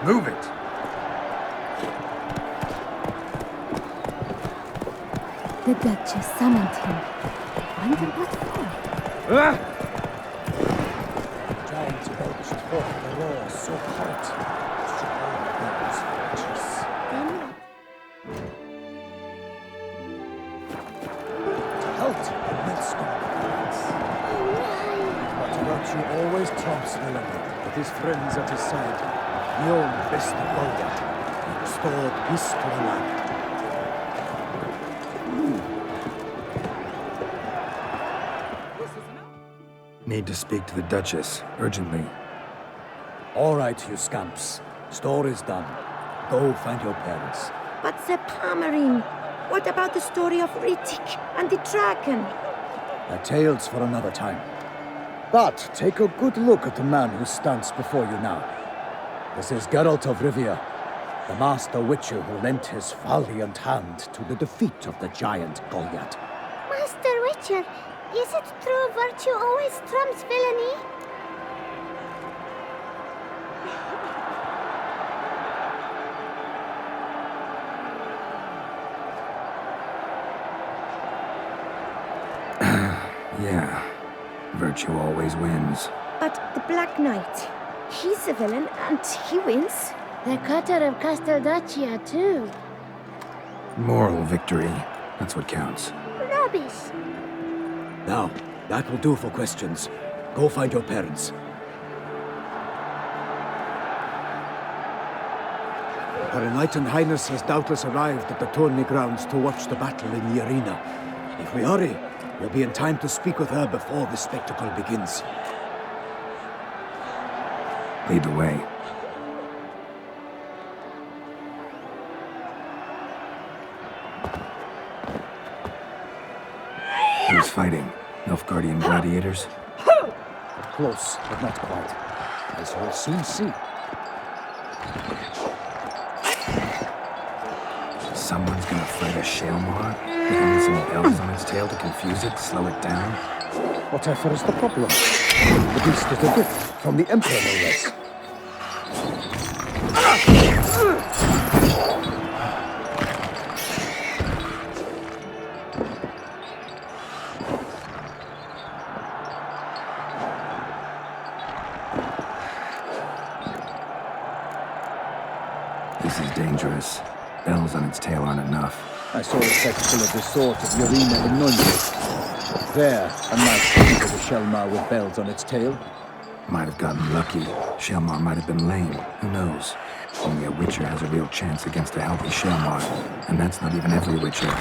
Move it. The Duchess summoned him. Wonder what for? Giant belched forth the roar so hot, it shook all the bones of the cheese. Then To halt immense compliance. But virtue always trumps villainy. With his friends at his side, the own best of Golgat, he restored peace to the land. Need to speak to the Duchess, urgently. All right, you scamps. Story's done. Go find your parents. But the Palmerine, what about the story of Rittik and the dragon? A tale's for another time. But take a good look at the man who stands before you now. This is Geralt of Rivia, the master witcher who lent his valiant hand to the defeat of the giant Goliath. Master Witcher, is it true virtue always trumps villainy? Yeah. Virtue always wins. But the Black Knight, he's a villain and he wins. The cutter of Casteldaccia, too. Moral victory. That's what counts. Rubbish. Now, that will do for questions. Go find your parents. Her Enlightened Highness has doubtless arrived at the tourney grounds to watch the battle in the arena. If we hurry, we'll be in time to speak with her before the spectacle begins. Lead the way. Who's fighting? Nilfgaardian gladiators? Close, but not quite. As you'll soon see. Someone's gonna fight a Shalmar? With only some bells on its tail to confuse it, slow it down? Whatever is the problem? The beast is a gift from the Emperor, no less. This is dangerous. Bells on its tail aren't enough. I saw a spectacle of the sort at the arena in Nunez. There, a knight defeated a Shelmar with bells on its tail. Might have gotten lucky. Shalmar might have been lame. Who knows? Only a Witcher has a real chance against a healthy Shalmar. And that's not even every Witcher.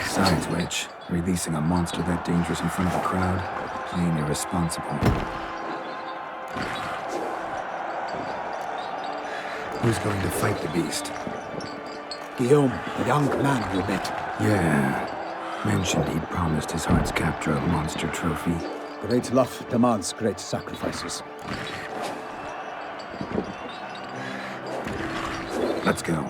Besides which, releasing a monster that dangerous in front of a crowd? Plain irresponsible. Who's going to fight the beast? Guillaume, the young man you met. Yeah. Mentioned he'd promised his heart's captor a monster trophy. Great love demands great sacrifices. Let's go.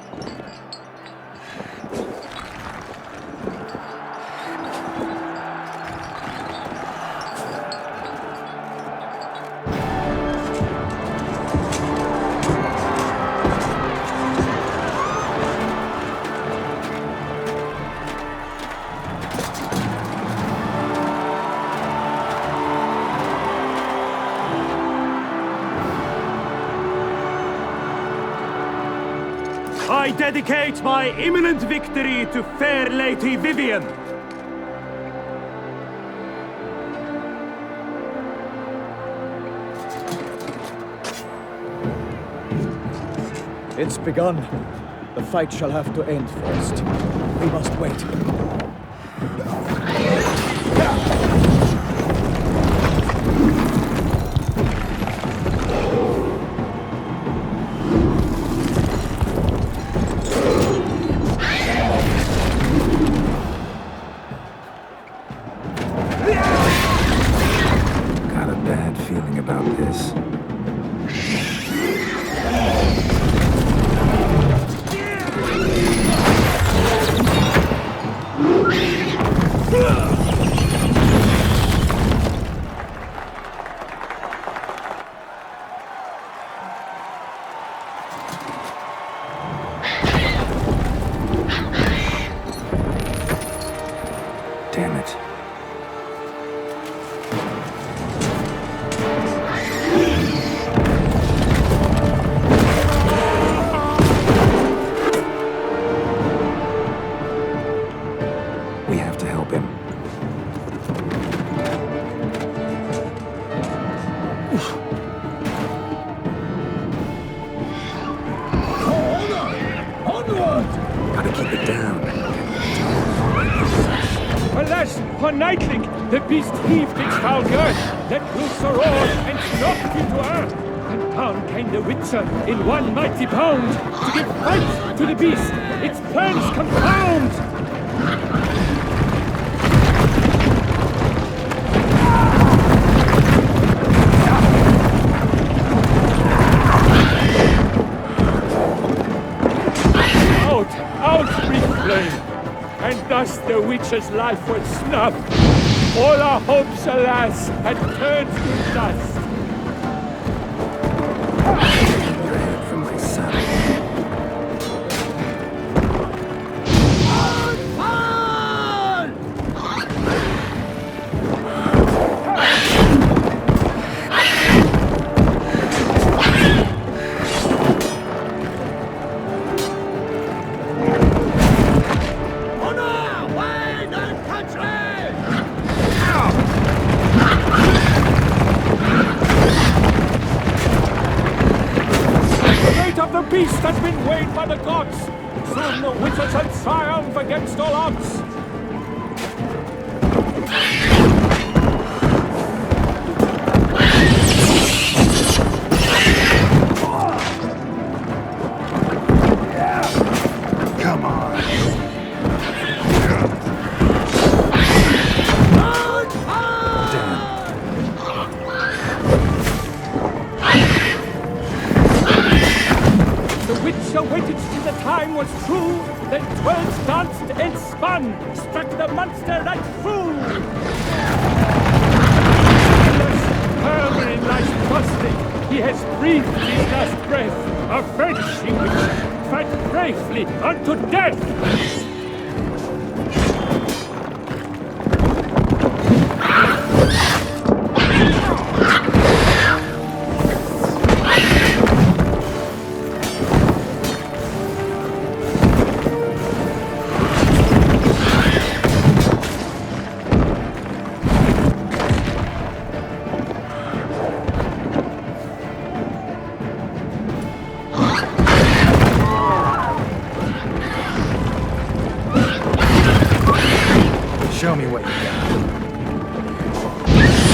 I dedicate my imminent victory to fair Lady Vivian. It's begun. The fight shall have to end first. We must wait. Got a bad feeling about this. Ugh! Gotta keep it down. Alas, for Nightling, the beast heaved its foul girth, let loose a roar, and knocked it to earth. And down came the Witcher in one mighty bound, to give fight to the beast, its plans confound. Out, brief flame! And thus the witch's life was snuffed. All our hopes, alas, had turned to dust. Your head from my saddle. The beast has been weighed by the gods. Soon the Witcher shall triumph against all odds. Come on. Waited till the time was true, then 12 danced and spun, struck the monster right through. Murmuring lies trusting, he has breathed his last breath, avenging which fight bravely unto death. Show me what you got.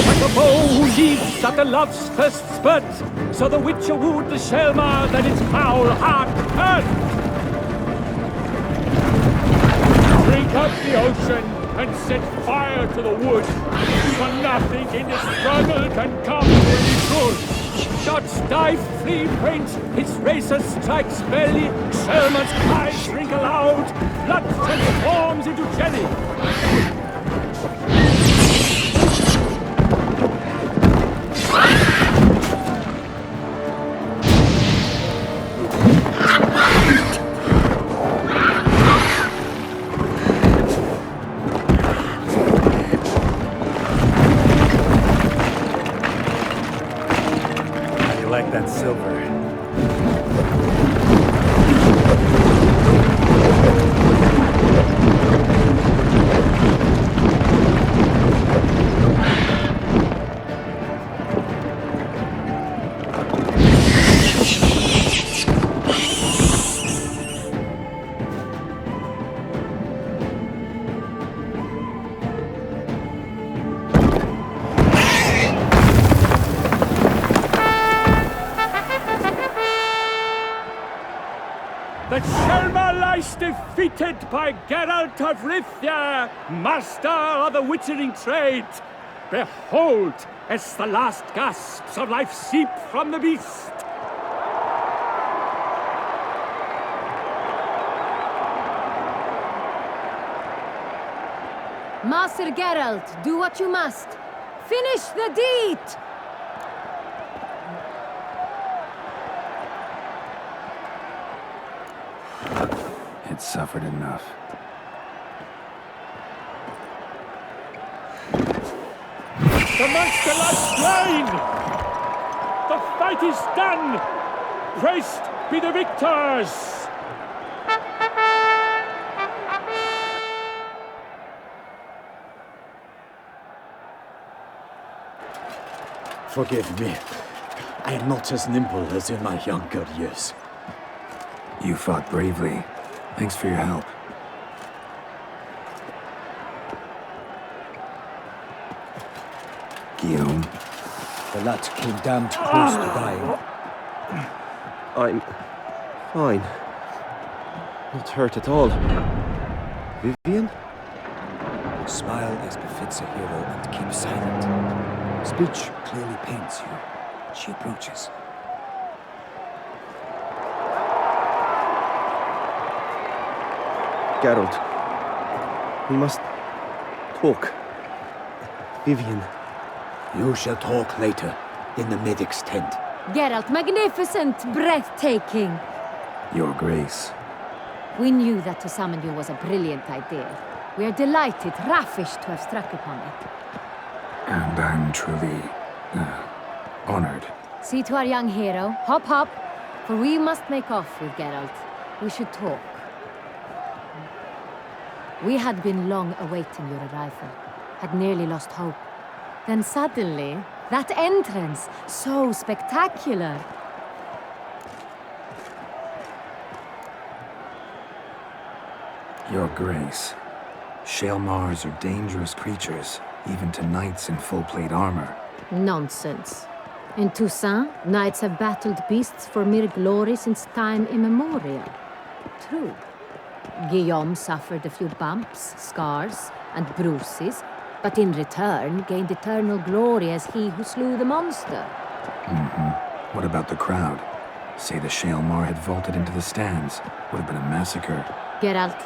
Like a bow who leaps at the love's first spurt, so the Witcher wooed the Shelmar that its foul heart hurt. Drink up the ocean and set fire to the wood, for nothing in this struggle can come to any good. Shots dive, flee, faint, its razor strikes belly, Shelmar's cries ring aloud, blood transforms into jelly. Like that silver. The Shelmar lies defeated by Geralt of Rivia, master of the witchering trade. Behold, as the last gasps of life seep from the beast. Master Geralt, do what you must. Finish the deed! It suffered enough. The monster lies slain! The fight is done! Praised be the victors! Forgive me. I am not as nimble as in my younger years. You fought bravely. Thanks for your help. Guillaume, The lad came damned close to dying. I'm fine. Not hurt at all. Vivian? Smile as befits a hero and keep silent. Speech clearly pains you. She approaches. Geralt. We must talk. Vivian. You shall talk later, in the medic's tent. Geralt, magnificent, breathtaking. Your Grace. We knew that to summon you was a brilliant idea. We are delighted, ravished to have struck upon it. And I'm truly, honored. See to our young hero. Hop, hop. For we must make off with Geralt. We should talk. We had been long awaiting your arrival. Had nearly lost hope. Then suddenly, that entrance, so spectacular. Your Grace. Shaelmars are dangerous creatures, even to knights in full-plate armor. Nonsense. In Toussaint, knights have battled beasts for mere glory since time immemorial. True. Guillaume suffered a few bumps, scars, and bruises, but in return gained eternal glory as he who slew the monster. What about the crowd? Say the Shaelmar had vaulted into the stands. Would have been a massacre. Geralt,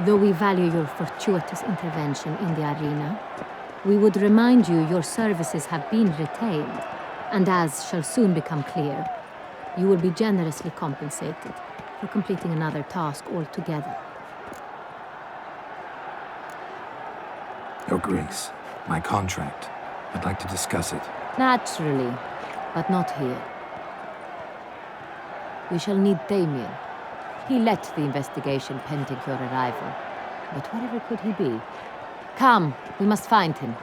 though we value your fortuitous intervention in the arena, we would remind you your services have been retained, and as shall soon become clear, you will be generously compensated for completing another task altogether. Your Grace, my contract. I'd like to discuss it. Naturally, but not here. We shall need Damien. He led the investigation pending your arrival. But whatever could he be? Come, we must find him.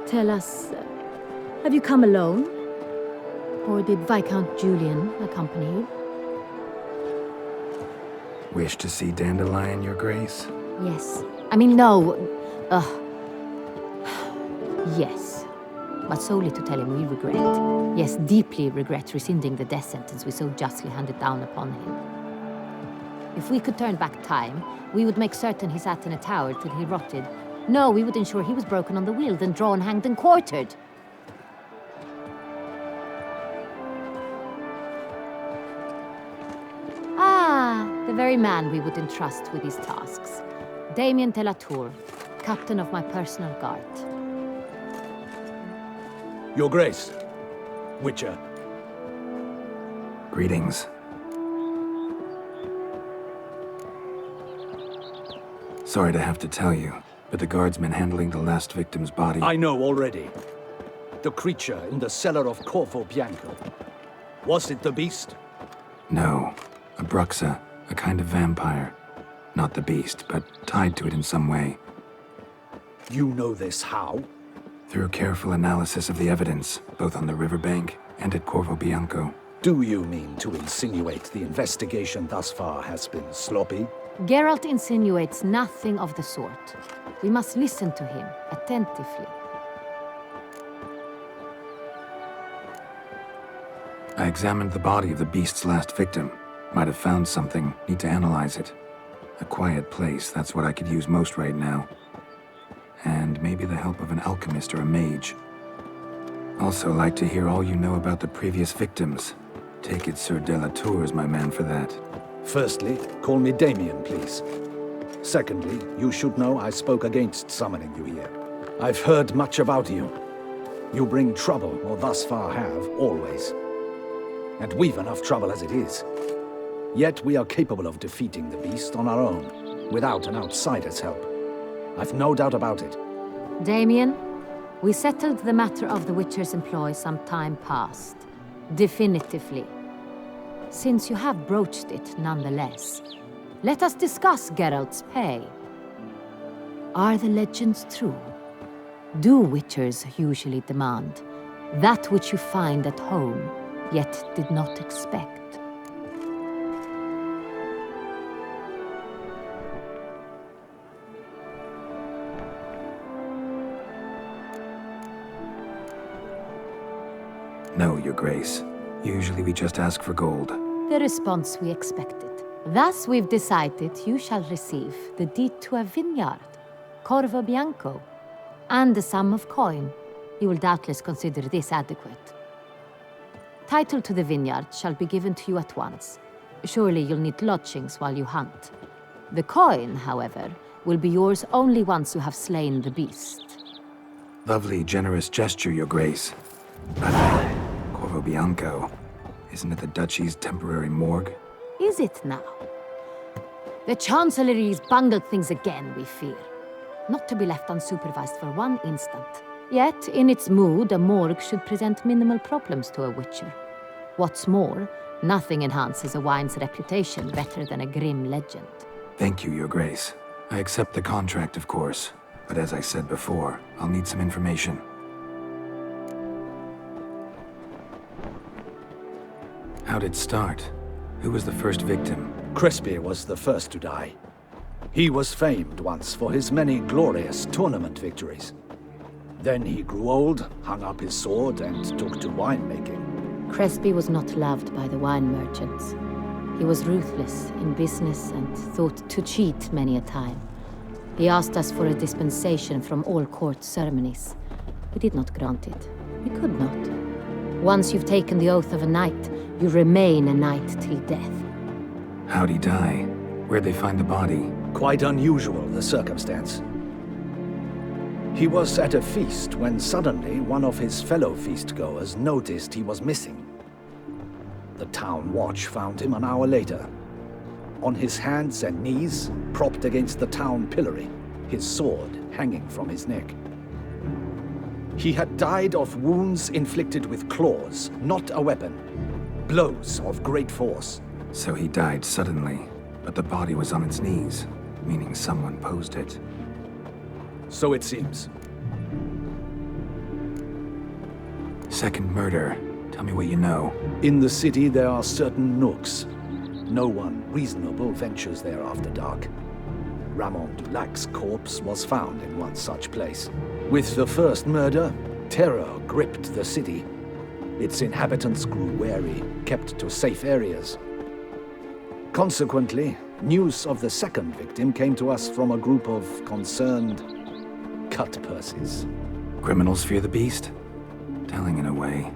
Tell us, have you come alone? Or did Viscount Julian accompany you? Wish to see Dandelion, Your Grace? Yes. I mean, no. Yes. But solely to tell him we regret. Yes, deeply regret rescinding the death sentence we so justly handed down upon him. If we could turn back time, we would make certain he sat in a tower till he rotted. No, we would ensure he was broken on the wheel, then drawn, hanged, and quartered. Ah, the very man we would entrust with these tasks. Damien TW3, captain of my personal guard. Your Grace. Witcher. Greetings. Sorry to have to tell you, but the guardsmen handling the last victim's body... I know already. The creature in the cellar of Corvo Bianco. Was it the beast? No. A Bruxa, a kind of vampire. Not the beast, but tied to it in some way. You know this how? Through careful analysis of the evidence, both on the riverbank and at Corvo Bianco. Do you mean to insinuate the investigation thus far has been sloppy? Geralt insinuates nothing of the sort. We must listen to him attentively. I examined the body of the beast's last victim. Might have found something, need to analyze it. A quiet place, that's what I could use most right now. And maybe the help of an alchemist or a mage. Also like to hear all you know about the previous victims. Take it Sir de la Tour is my man for that. Firstly, call me Damien, please. Secondly, you should know I spoke against summoning you here. I've heard much about you. You bring trouble, or thus far have, always. And we've enough trouble as it is. Yet we are capable of defeating the beast on our own, without an outsider's help. I've no doubt about it. Damien, we settled the matter of the Witcher's employ some time past. Definitively. Since you have broached it nonetheless, let us discuss Geralt's pay. Are the legends true? Do witchers usually demand that which you find at home, yet did not expect? No, Your Grace. Usually we just ask for gold. The response we expected. Thus we've decided you shall receive the deed to a vineyard, Corvo Bianco, and the sum of coin. You will doubtless consider this adequate. Title to the vineyard shall be given to you at once. Surely you'll need lodgings while you hunt. The coin, however, will be yours only once you have slain the beast. Lovely, generous gesture, Your Grace. But Corvo Bianco, isn't it the Duchy's temporary morgue? Is it now? The Chancellery's bungled things again, we fear. Not to be left unsupervised for one instant. Yet, in its mood, a morgue should present minimal problems to a witcher. What's more, nothing enhances a wine's reputation better than a grim legend. Thank you, Your Grace. I accept the contract, of course. But as I said before, I'll need some information. How'd it start? Who was the first victim? Crespi was the first to die. He was famed once for his many glorious tournament victories. Then he grew old, hung up his sword, and took to winemaking. Crespi was not loved by the wine merchants. He was ruthless in business and thought to cheat many a time. He asked us for a dispensation from all court ceremonies. We did not grant it. We could not. Once you've taken the oath of a knight, you remain a knight till death. How'd he die? Where'd they find the body? Quite unusual, the circumstance. He was at a feast when suddenly one of his fellow feastgoers noticed he was missing. The town watch found him an hour later. On his hands and knees, propped against the town pillory, his sword hanging from his neck. He had died of wounds inflicted with claws, not a weapon. Blows of great force. So he died suddenly, but the body was on its knees, meaning someone posed it. So it seems. Second murder. Tell me what you know. In the city there are certain nooks. No one reasonable ventures there after dark. Ramon Dulac's corpse was found in one such place. With the first murder, terror gripped the city. Its inhabitants grew wary, kept to safe areas. Consequently, news of the second victim came to us from a group of concerned cut-purses. Criminals fear the beast? Telling in a way.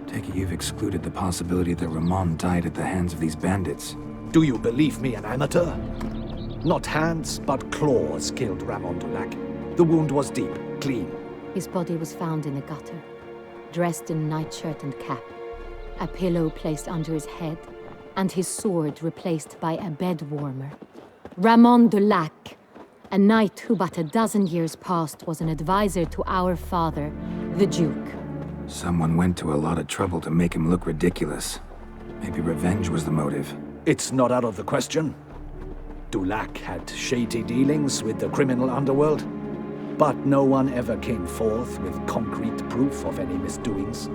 Take it you've excluded the possibility that Ramon died at the hands of these bandits. Do you believe me an amateur? Not hands, but claws killed Ramon Dulac. The wound was deep, clean. His body was found in the gutter, dressed in nightshirt and cap, a pillow placed under his head, and his sword replaced by a bed warmer. Ramon Dulac, a knight who but a dozen years past was an advisor to our father, the Duke. Someone went to a lot of trouble to make him look ridiculous. Maybe revenge was the motive. It's not out of the question. Dulac had shady dealings with the criminal underworld, but no one ever came forth with concrete proof of any misdoings.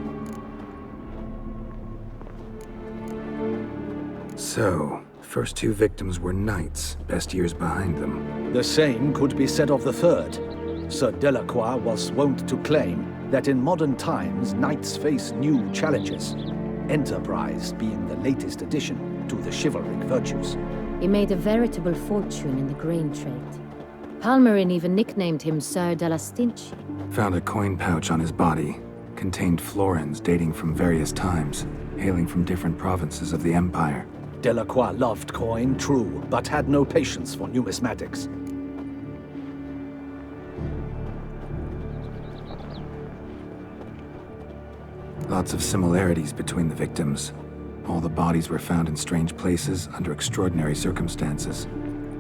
So, first two victims were knights, best years behind them. The same could be said of the third. Sir Delacroix was wont to claim that in modern times knights face new challenges, enterprise being the latest addition to the chivalric virtues. He made a veritable fortune in the grain trade. Palmerin even nicknamed him Sir de la Stinchi. Found a coin pouch on his body. Contained florins dating from various times, hailing from different provinces of the Empire. Delacroix loved coin, true, but had no patience for numismatics. Lots of similarities between the victims. All the bodies were found in strange places under extraordinary circumstances.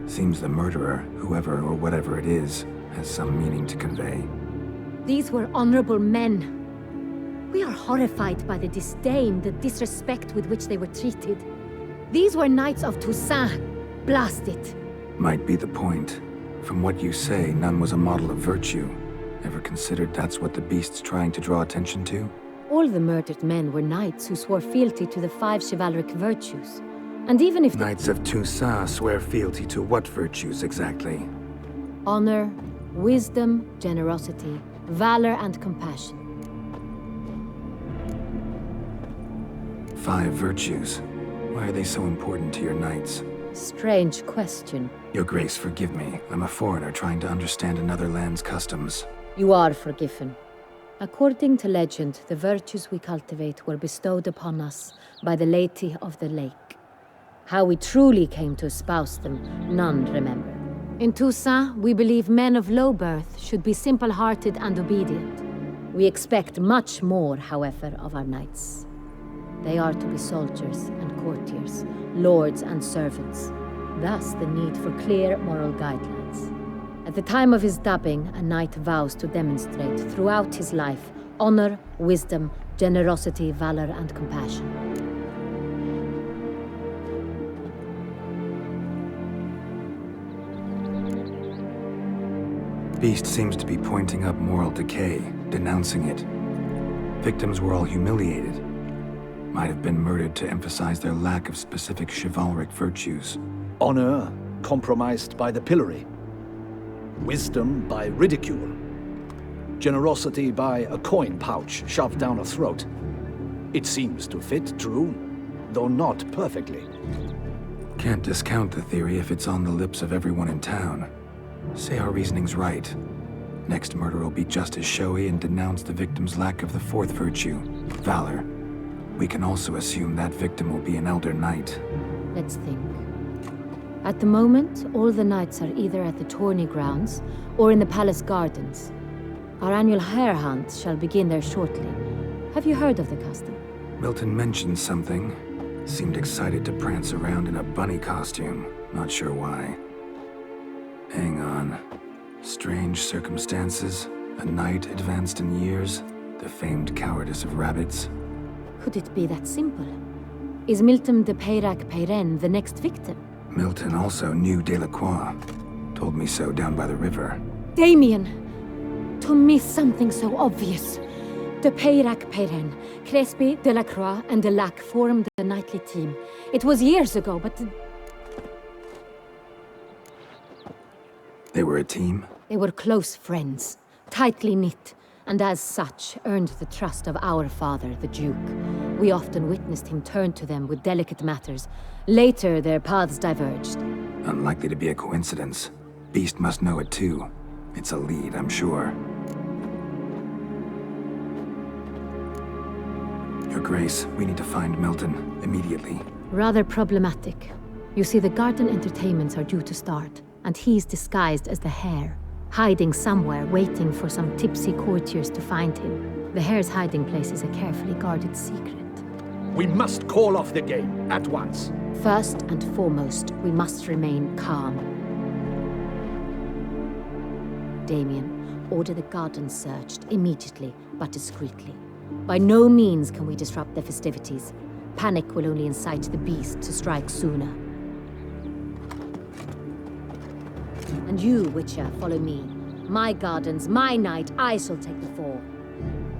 Seems the murderer, whoever or whatever it is, has some meaning to convey. These were honorable men. We are horrified by the disdain, the disrespect with which they were treated. These were knights of Toussaint. Blast it. Might be the point. From what you say, none was a model of virtue. Ever considered that's what the beast's trying to draw attention to? All the murdered men were knights who swore fealty to the 5 chivalric virtues. And even if Knights of Toussaint swear fealty to what virtues exactly? honor, wisdom, generosity, valor, and compassion. 5 virtues. Why are they so important to your knights? Strange question. Your Grace, forgive me. I'm a foreigner trying to understand another land's customs. You are forgiven. According to legend, the virtues we cultivate were bestowed upon us by the Lady of the Lake. How we truly came to espouse them, none remember. In Toussaint, we believe men of low birth should be simple-hearted and obedient. We expect much more, however, of our knights. They are to be soldiers and courtiers, lords and servants. Thus, the need for clear moral guidelines. At the time of his dubbing, a knight vows to demonstrate throughout his life honor, wisdom, generosity, valor, and compassion. Beast seems to be pointing up moral decay, denouncing it. Victims were all humiliated. Might have been murdered to emphasize their lack of specific chivalric virtues. Honor compromised by the pillory. Wisdom by ridicule. Generosity by a coin pouch shoved down a throat. It seems to fit, true, though not perfectly. Can't discount the theory if it's on the lips of everyone in town. Say our reasoning's right. Next murder will be just as showy and denounce the victim's lack of the 4th virtue, valor. We can also assume that victim will be an elder knight. Let's think. At the moment, all the knights are either at the tourney grounds or in the palace gardens. Our annual hare hunt shall begin there shortly. Have you heard of the custom? Milton mentioned something. Seemed excited to prance around in a bunny costume. Not sure why. Hang on. Strange circumstances. A knight advanced in years. The famed cowardice of rabbits. Could it be that simple? Is Milton de Peyrac-Peyren the next victim? Milton also knew Delacroix. Told me so down by the river. Damien! To miss something so obvious. De Peyrac-Peyren, Crespi, Delacroix, and Delac formed the knightly team. It was years ago, but They were a team? they were close friends, tightly knit, and as such earned the trust of our father, the Duke. We often witnessed him turn to them with delicate matters. Later, their paths diverged. Unlikely to be a coincidence. Beast must know it too. It's a lead, I'm sure. Your Grace, we need to find Milton, immediately. Rather problematic. You see, the garden entertainments are due to start, and he's disguised as the hare, hiding somewhere, waiting for some tipsy courtiers to find him. The hare's hiding place is a carefully guarded secret. We must call off the game at once. First and foremost, we must remain calm. Damien, order the garden searched immediately, but discreetly. By no means can we disrupt the festivities. Panic will only incite the beast to strike sooner. And you, Witcher, follow me. My gardens, my night, I shall take the fall.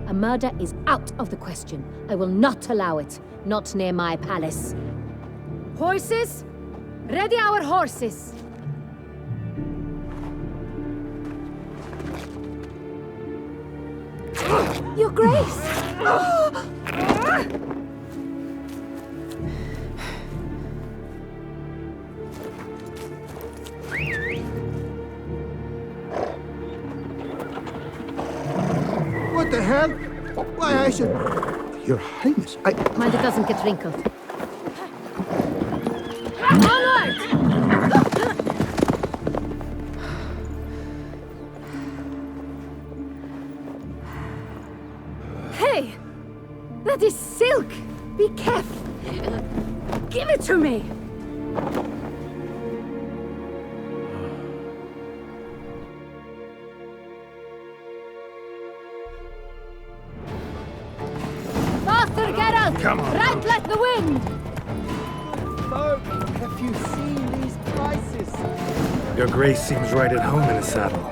A murder is out of the question. I will not allow it. Not near my palace. Horses? Ready our horses! Your Grace! What the hell? Why, I said... Your Highness, Mind it doesn't get wrinkled. Onward! Hey! That is silk! Be careful! Give it to me! wind! Folk, have you seen these prices? Your Grace seems right at home in a saddle.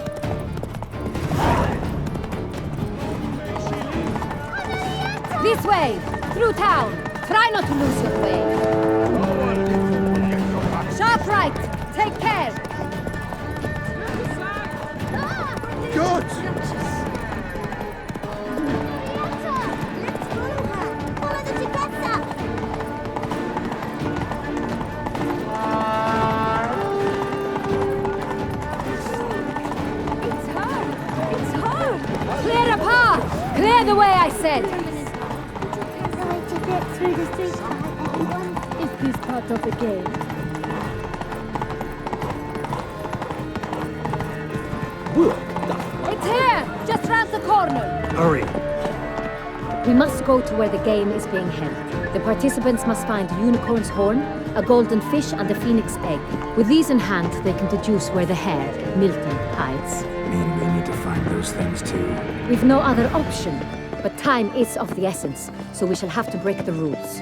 This way! Through town! Try not to lose your way! Sharp right! Take care! Good! Let's follow her! Follow the Chikatsa! It's her! It's her! Clear a path! Clear the way, I said! The way to get through the streets by everyone. Is this part of the game? It's here! Just round the corner! Hurry! We must go to where the game is being held. The participants must find a unicorn's horn, a golden fish, and a phoenix egg. With these in hand, they can deduce where the hare, Milton, hides. Mean we need to find those things too. We've no other option, but time is of the essence, so we shall have to break the rules.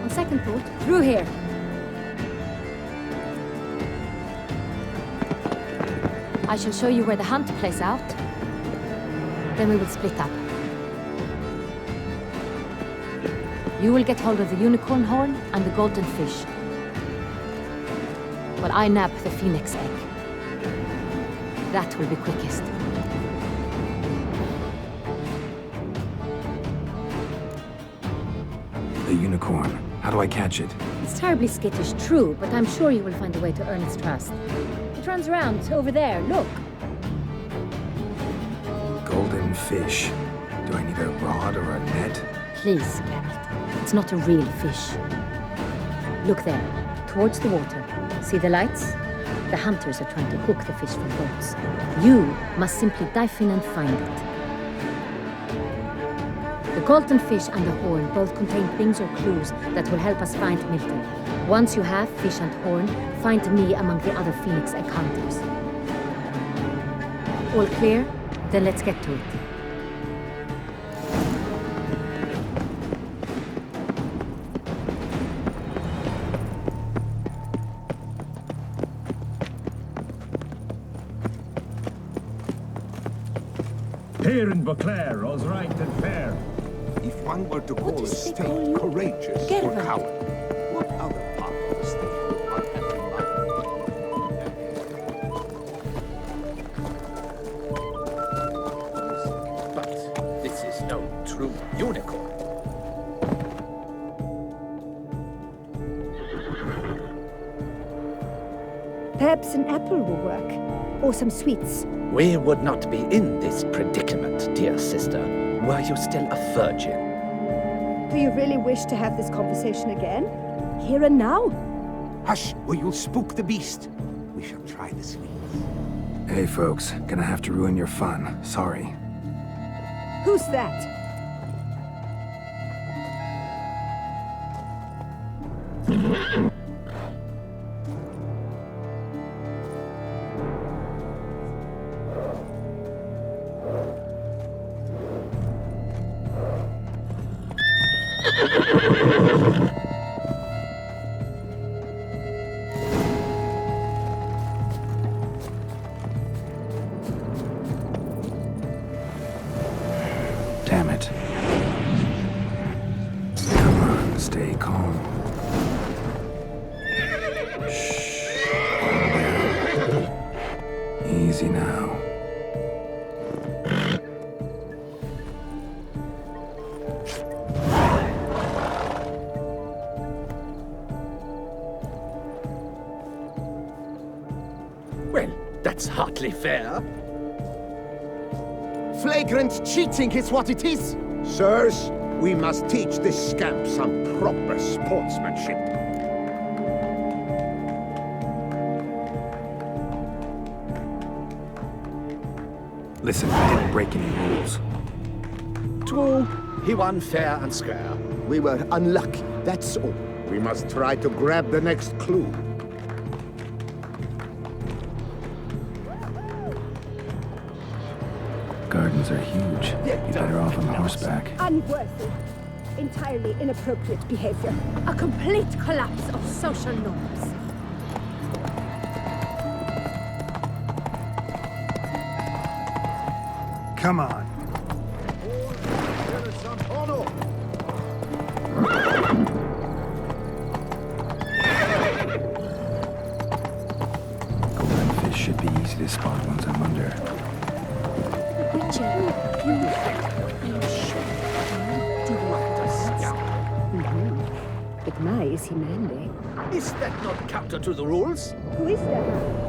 On second thought, through here. I shall show you where the hunt plays out. Then we will split up. You will get hold of the unicorn horn and the golden fish, while I nab the phoenix egg. That will be quickest. The unicorn. How do I catch it? It's terribly skittish, true, but I'm sure you will find a way to earn its trust. It runs around over there, look. Golden fish. Do I need a rod or a net? Please, Geralt. It's not a real fish. Look there, towards the water. See the lights? The hunters are trying to hook the fish from boats. You must simply dive in and find it. The golden fish and the horn both contain things or clues that will help us find Milton. Once you have fish and horn, find me among the other phoenix egg hunters. All clear? Then let's get to it. Here in Beauclair, all's right and fair. If one were to call a does they state call you? courageous or Geralt. coward, what other part of the state would one have in mind? But this is no true unicorn. Perhaps an apple will work. Or some sweets. We would not be in this predicament, dear sister, were you still a virgin. Do you really wish to have this conversation again? Here and now? Hush, or you'll spook the beast. We shall try the sweets. Hey folks, gonna have to ruin your fun. Sorry. Who's that? Damn it. Come on, stay calm. Shh. Calm down. Easy now. Well, that's hardly fair. Flagrant cheating is what it is. Sirs, we must teach this scamp some proper sportsmanship. Listen, I didn't break any rules. True, he won fair and square. We were unlucky That's all. We must try to grab the next clue. Gardens are huge. Be better off on horseback. Unworthy. Entirely inappropriate behavior. A complete collapse of social norms. Come on. Golden fish should be easy to spot once I'm under. Witcher, you are sure you do understand? But my, is he manly? Is that not counter to the rules? Who is that man?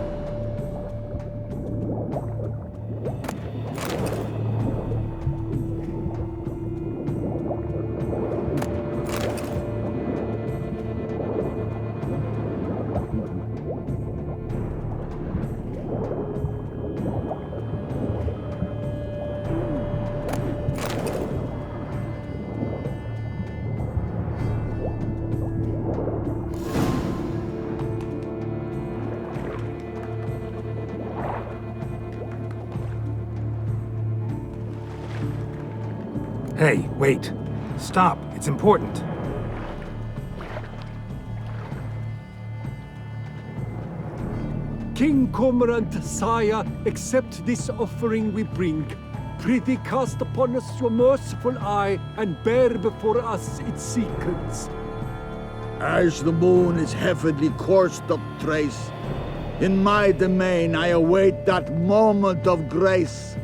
Hey, wait. Stop. It's important. King Cormorant, sire, accept this offering we bring. Prithee cast upon us your merciful eye, and bear before us its secrets. As the moon is heavenly coursed up trace, in my domain I await that moment of grace,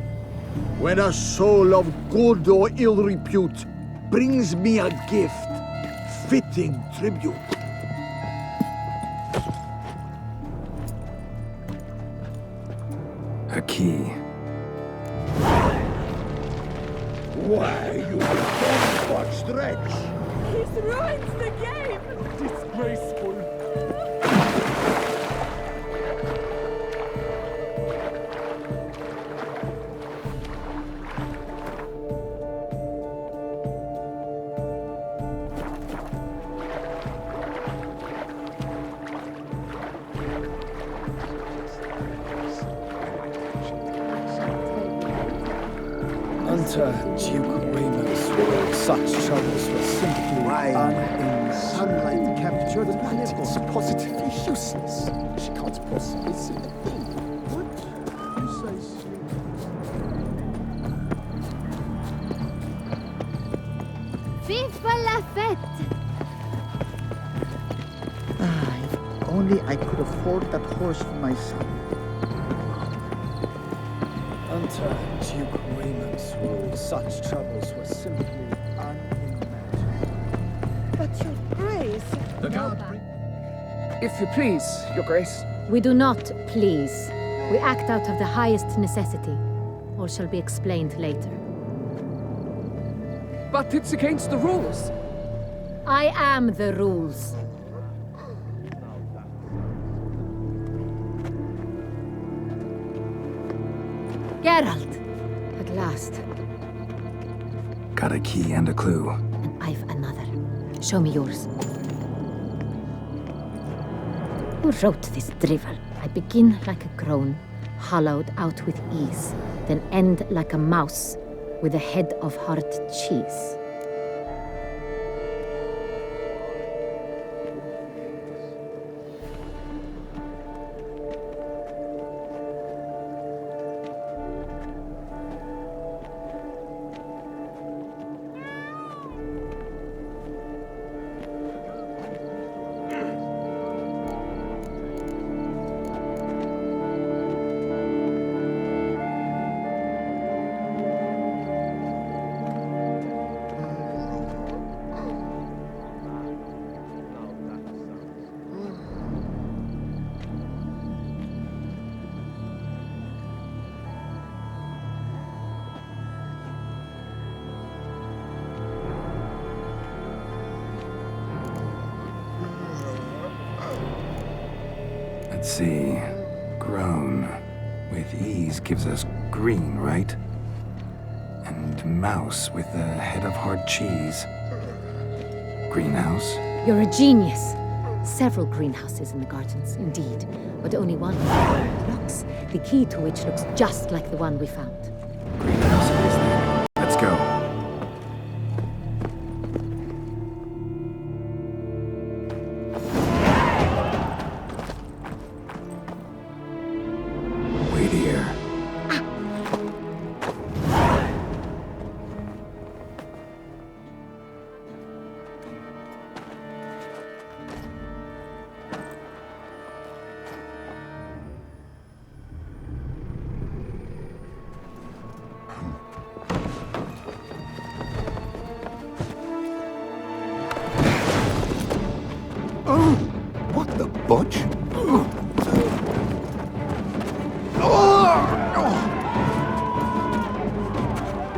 when a soul of good or ill repute brings me a gift, fitting tribute. A key. Why, you don't stretch! He's ruined the game! Disgraceful. Under Duke Remus rule, such troubles were simply Sunlight captured planet. It's positively useless. She can't possibly see the thing. What precisely? Vive la fête! If only I could afford that horse for my son. Under Duke Remus rule, such troubles were simply unimaginable. But your grace... The guard. If you please, your grace. We do not please. We act out of the highest necessity. All shall be explained later. But it's against the rules. I am the rules. Geralt! At last. Got a key and a clue. And I've another. Show me yours. Who wrote this drivel? I begin like a groan, hollowed out with ease, then end like a mouse with a head of hard cheese. Let's see. Grown. With ease gives us green, right? And mouse with a head of hard cheese. Greenhouse. You're a genius. Several greenhouses in the gardens, indeed, but only one locks, the key to which looks just like the one we found. Greenhouse it is then. Let's go. Wait here. What the butch?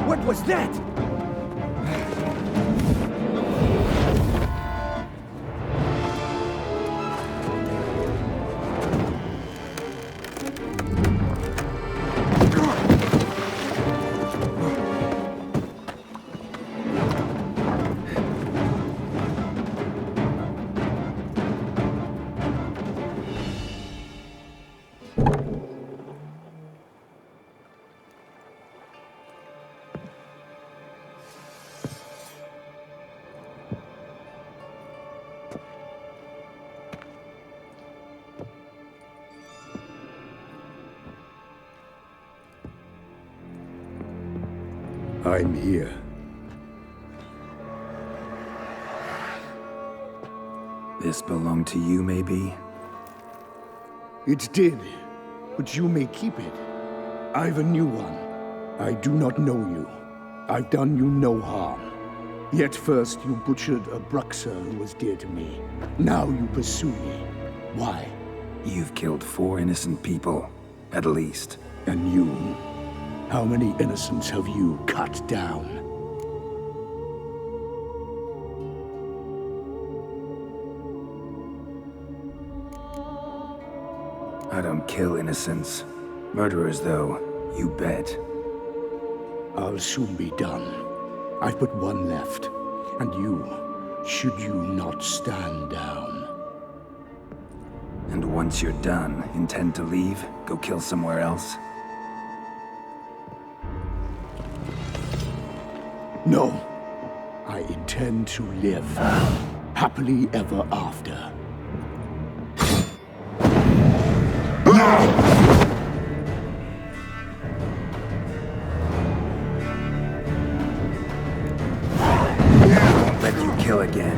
What was that? I'm here. This belonged to you, maybe? It did, but you may keep it. I've a new one. I do not know you. I've done you no harm. Yet first you butchered a Bruxer who was dear to me. Now you pursue me. Why? You've killed 4 innocent people, at least. And you? How many innocents have you cut down? I don't kill innocents. Murderers, though, you bet. I'll soon be done. I've but one left. And you, should you not stand down. And once you're done, intend to leave? Go kill somewhere else? No. I intend to live. Happily ever after. Won't let you kill again.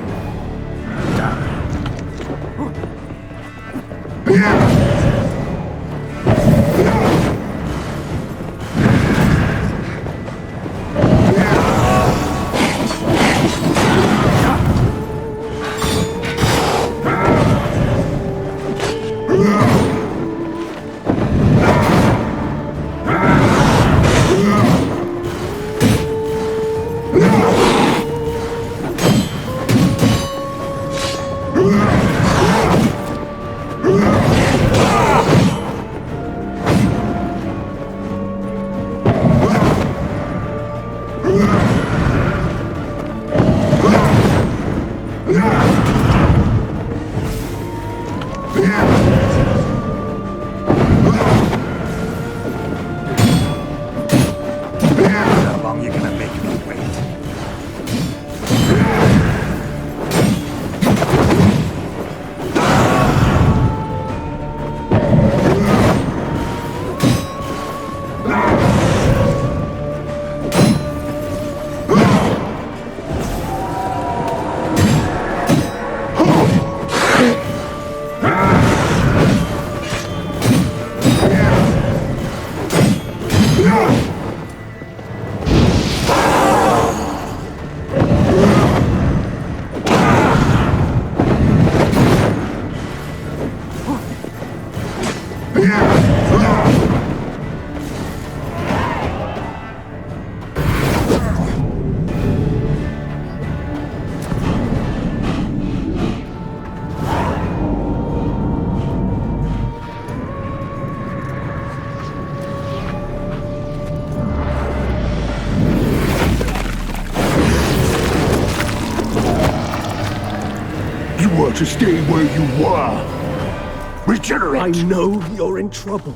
better to stay where you were. Regenerate! I know you're in trouble.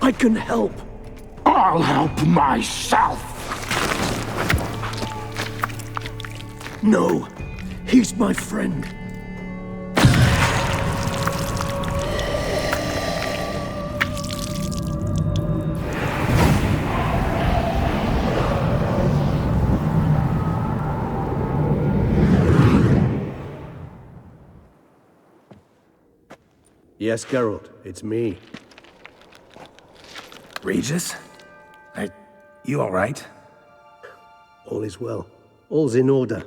I can help. I'll help myself! No, he's my friend. Yes, Geralt, it's me. Regis? You all right? All is well. All's in order.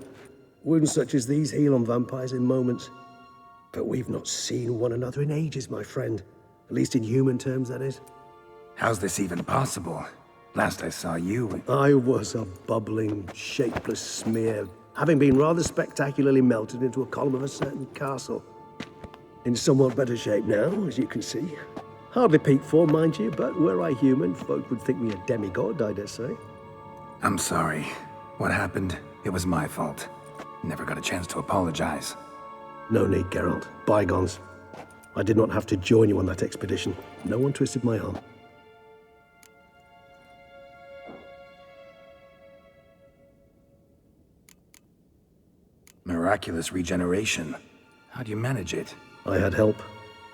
Wounds such as these heal on vampires in moments. But we've not seen one another in ages, my friend. At least in human terms, that is. How's this even possible? Last I saw you... I was a bubbling, shapeless smear, having been rather spectacularly melted into a column of a certain castle. In somewhat better shape now, as you can see. Hardly peak form, mind you, but were I human, folk would think me a demigod, I dare say. I'm sorry. What happened, it was my fault. Never got a chance to apologize. No need, Geralt. Bygones. I did not have to join you on that expedition. No one twisted my arm. Miraculous regeneration. How do you manage it? I had help.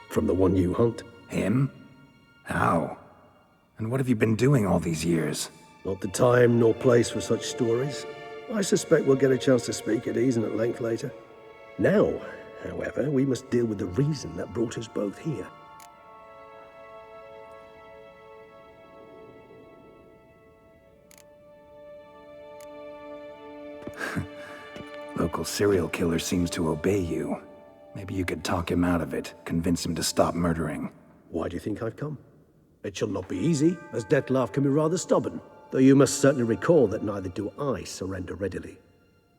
From the one you hunt. Him? How? And what have you been doing all these years? Not the time nor place for such stories. I suspect we'll get a chance to speak at ease and at length later. Now, however, we must deal with the reason that brought us both here. Local serial killer seems to obey you. Maybe you could talk him out of it, convince him to stop murdering. Why do you think I've come? It shall not be easy, as Dettlaff can be rather stubborn. Though you must certainly recall that neither do I surrender readily.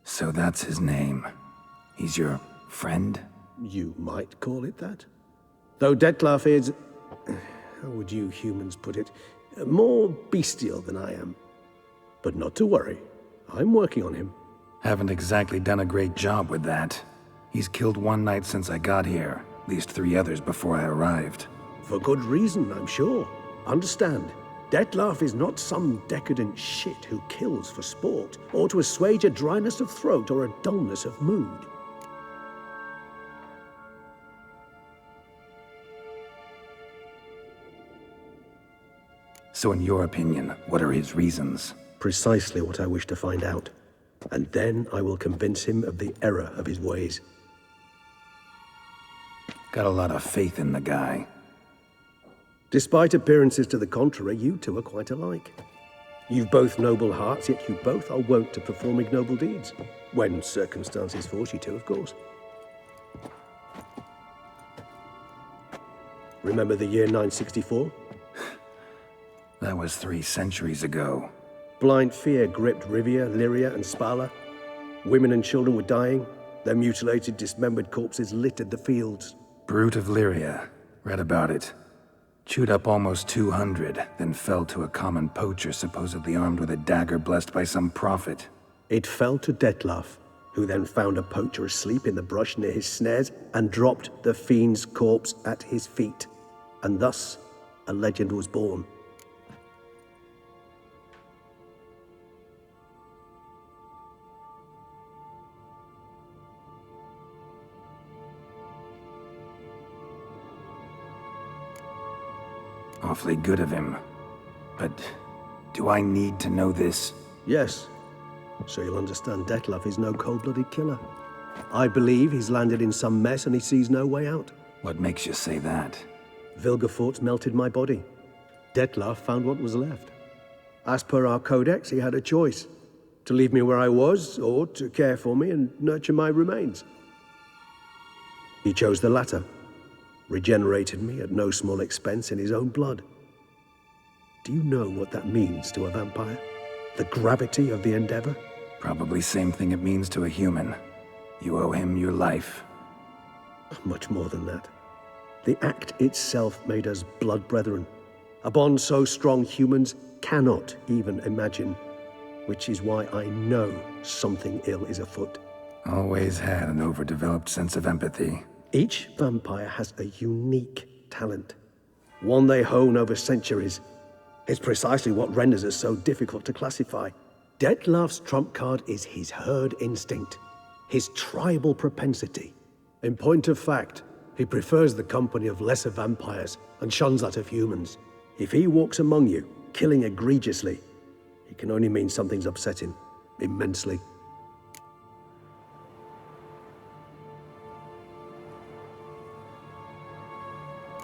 So that's his name. He's your friend? You might call it that. Though Dettlaff is... how would you humans put it? More bestial than I am. But not to worry. I'm working on him. Haven't exactly done a great job with that. He's killed one knight since I got here, at least 3 others before I arrived. For good reason, I'm sure. Understand, Dettlaff is not some decadent shit who kills for sport, or to assuage a dryness of throat or a dullness of mood. So in your opinion, what are his reasons? Precisely what I wish to find out. And then I will convince him of the error of his ways. Got a lot of faith in the guy. Despite appearances to the contrary, you two are quite alike. You've both noble hearts, yet you both are wont to perform ignoble deeds. When circumstances force you to, of course. Remember the year 964? That was 3 centuries ago. Blind fear gripped Rivia, Lyria, and Spala. Women and children were dying. Their mutilated, dismembered corpses littered the fields. Brute of Lyria. Read about it. Chewed up almost 200, then fell to a common poacher supposedly armed with a dagger blessed by some prophet. It fell to Dettlaff, who then found a poacher asleep in the brush near his snares and dropped the fiend's corpse at his feet. And thus, a legend was born. Awfully good of him. But do I need to know this? Yes. So you'll understand Dettlaff is no cold-blooded killer. I believe he's landed in some mess and he sees no way out. What makes you say that? Vilgefortz melted my body. Dettlaff found what was left. As per our codex, he had a choice. To leave me where I was, or to care for me and nurture my remains. He chose the latter. Regenerated me at no small expense in his own blood. Do you know what that means to a vampire? The gravity of the endeavor? Probably same thing it means to a human. You owe him your life. Much more than that. The act itself made us blood brethren. A bond so strong humans cannot even imagine. Which is why I know something ill is afoot. Always had an overdeveloped sense of empathy. Each vampire has a unique talent, one they hone over centuries. It's precisely what renders it so difficult to classify. Detlav's trump card is his herd instinct, his tribal propensity. In point of fact, he prefers the company of lesser vampires and shuns that of humans. If he walks among you, killing egregiously, it can only mean something's upset him immensely.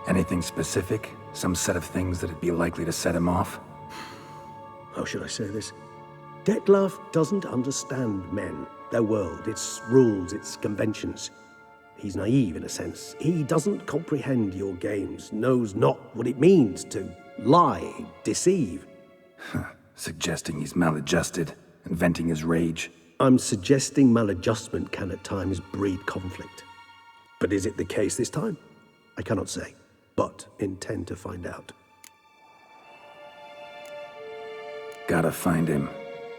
Anything specific? Some set of things that'd be likely to set him off? How should I say this? Detlav doesn't understand men, their world, its rules, its conventions. He's naive in a sense. He doesn't comprehend your games, knows not what it means to lie, deceive. Suggesting he's maladjusted and venting his rage. I'm suggesting maladjustment can at times breed conflict. But is it the case this time? I cannot say, but intend to find out. Gotta find him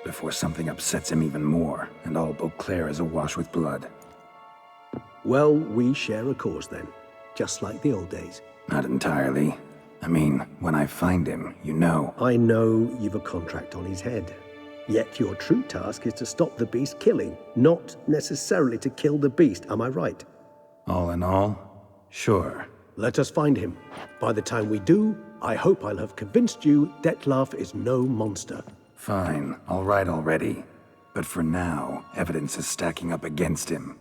before something upsets him even more and all Beauclair is awash with blood. Well, we share a cause then, just like the old days. Not entirely. I mean, when I find him, you know. I know you've a contract on his head. Yet your true task is to stop the beast killing, not necessarily to kill the beast, am I right? All in all, sure. Let us find him. By the time we do, I hope I'll have convinced you Detlav is no monster. Fine, all right already. But for now, evidence is stacking up against him.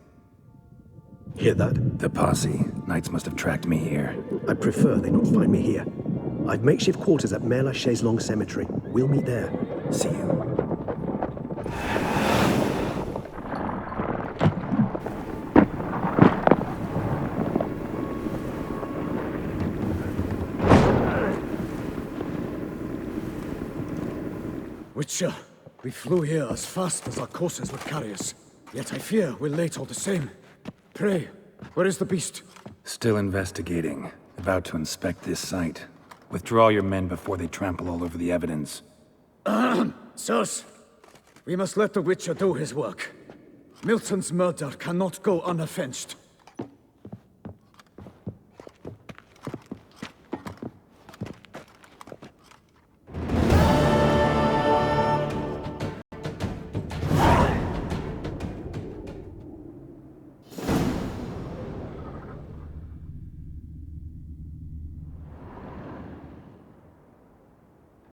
Hear that? The posse. Knights must have tracked me here. I prefer they not find me here. I've makeshift quarters at Mère Lachaise Long Cemetery. We'll meet there. See you. Witcher, we flew here as fast as our courses would carry us. Yet I fear we're late all the same. Pray, where is the beast? Still investigating. About to inspect this site. Withdraw your men before they trample all over the evidence. Sirs, we must let the Witcher do his work. Milton's murder cannot go unavenged.